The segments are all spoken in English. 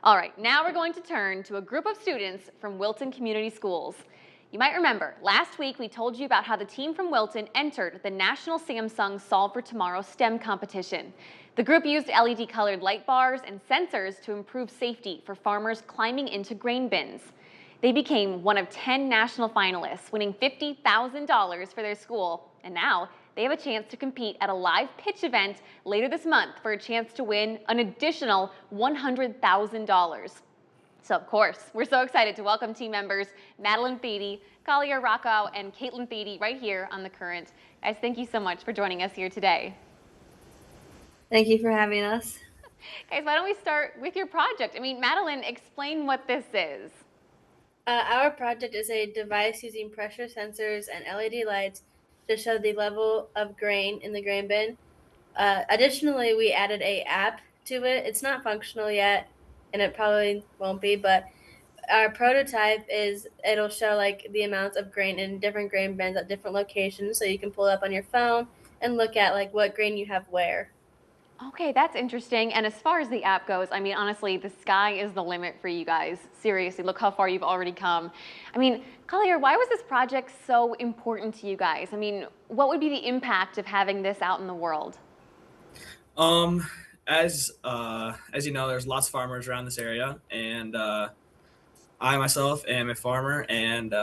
All right, now we're going to turn to a group of students from Wilton Community Schools. You might remember, last week we told you about how the team from Wilton entered the National Samsung Solve for Tomorrow STEM competition. The group used LED-colored light bars and sensors to improve safety for farmers climbing into grain bins. They became one of 10 national finalists, winning $50,000 for their school, and now they have a chance to compete at a live pitch event later this month for a chance to win an additional $100,000. So of course, we're so excited to welcome team members Madeline Thede, Collier Rockow, and Caitlin Thede right here on The Current. Guys, thank you so much for joining us here today. Thank you for having us. Guys, why don't we start with your project? Madeline, explain what this is. Our project is a device using pressure sensors and LED lights to show the level of grain in the grain bin. Additionally, we added a app to it. It's not functional yet, and it probably won't be, but our prototype it'll show like the amounts of grain in different grain bins at different locations, so you can pull it up on your phone and look at like what grain you have where. Okay, that's interesting. And as far as the app goes, honestly, the sky is the limit for you guys. Seriously, look how far you've already come. Collier, why was this project so important to you guys? What would be the impact of having this out in the world? As you know, there's lots of farmers around this area, and I myself am a farmer. And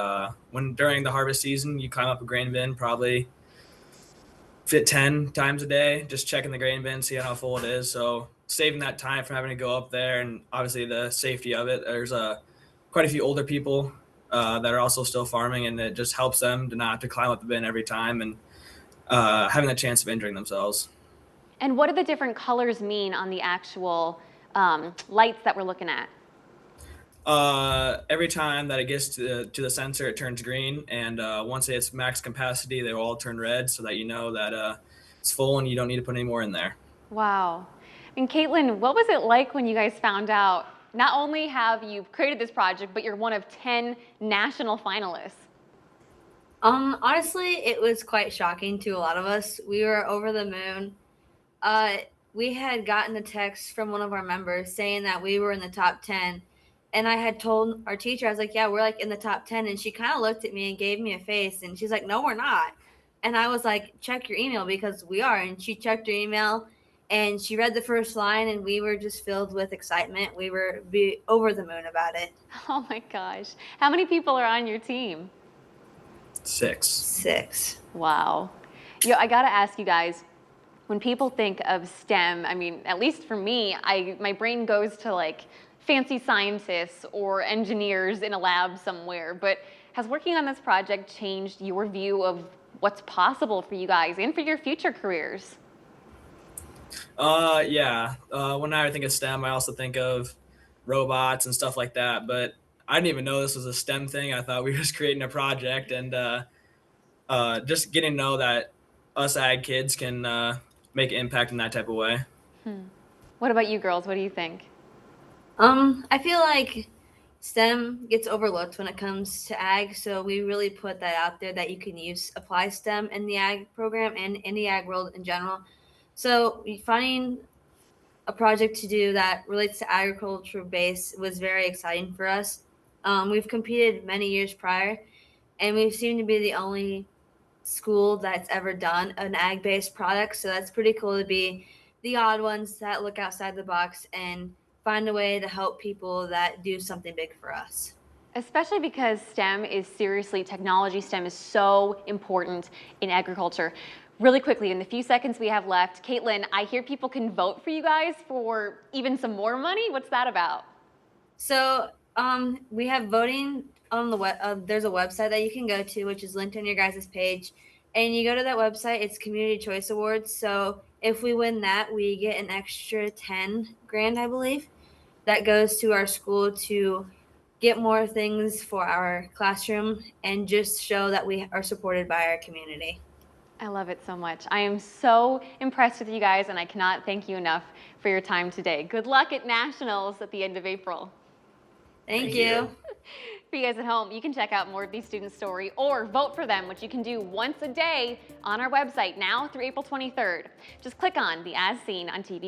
when during the harvest season, you climb up a grain bin, probably fit 10 times a day, just checking the grain bin, seeing how full it is. So saving that time from having to go up there, and obviously the safety of it. There's quite a few older people that are also still farming, and it just helps them to not have to climb up the bin every time and having the chance of injuring themselves. And what do the different colors mean on the actual lights that we're looking at? Every time that it gets to the sensor, it turns green, and once it's max capacity, they will all turn red, so that you know that it's full and you don't need to put any more in there. Wow. Caitlin, what was it like when you guys found out not only have you created this project, but you're one of 10 national finalists? Honestly, it was quite shocking to a lot of us. We were over the moon. We had gotten a text from one of our members saying that we were in the top 10. And I had told our teacher, I was like, yeah, we're like in the top 10. And she kind of looked at me and gave me a face. And she's like, no, we're not. And I was like, check your email, because we are. And she checked her email and she read the first line, and we were just filled with excitement. We were over the moon about it. Oh my gosh. How many people are on your team? 6. Wow. I got to ask you guys, when people think of STEM, at least for me, my brain goes to like fancy scientists or engineers in a lab somewhere. But has working on this project changed your view of what's possible for you guys and for your future careers? Yeah. When I think of STEM, I also think of robots and stuff like that. But I didn't even know this was a STEM thing. I thought we were just creating a project, and just getting to know that us ag kids can make an impact in that type of way. What about you girls? What do you think? I feel like STEM gets overlooked when it comes to ag, so we really put that out there that you can apply STEM in the ag program and in the ag world in general. So finding a project to do that relates to agriculture base was very exciting for us. We've competed many years prior, and we seem to be the only school that's ever done an ag-based product. So that's pretty cool to be the odd ones that look outside the box and find a way to help people that do something big for us. Especially because technology STEM is so important in agriculture. Really quickly, in the few seconds we have left, Caitlin, I hear people can vote for you guys for even some more money. What's that about? So we have voting on the web. There's a website that you can go to, which is linked on your guys' page. And you go to that website, it's Community Choice Awards. So if we win that, we get an extra 10 grand, I believe, that goes to our school to get more things for our classroom and just show that we are supported by our community. I love it so much. I am so impressed with you guys, and I cannot thank you enough for your time today. Good luck at Nationals at the end of April. Thank you. For you guys at home, you can check out more of these students' story or vote for them, which you can do once a day on our website now through April 23rd. Just click on the As Seen on TV.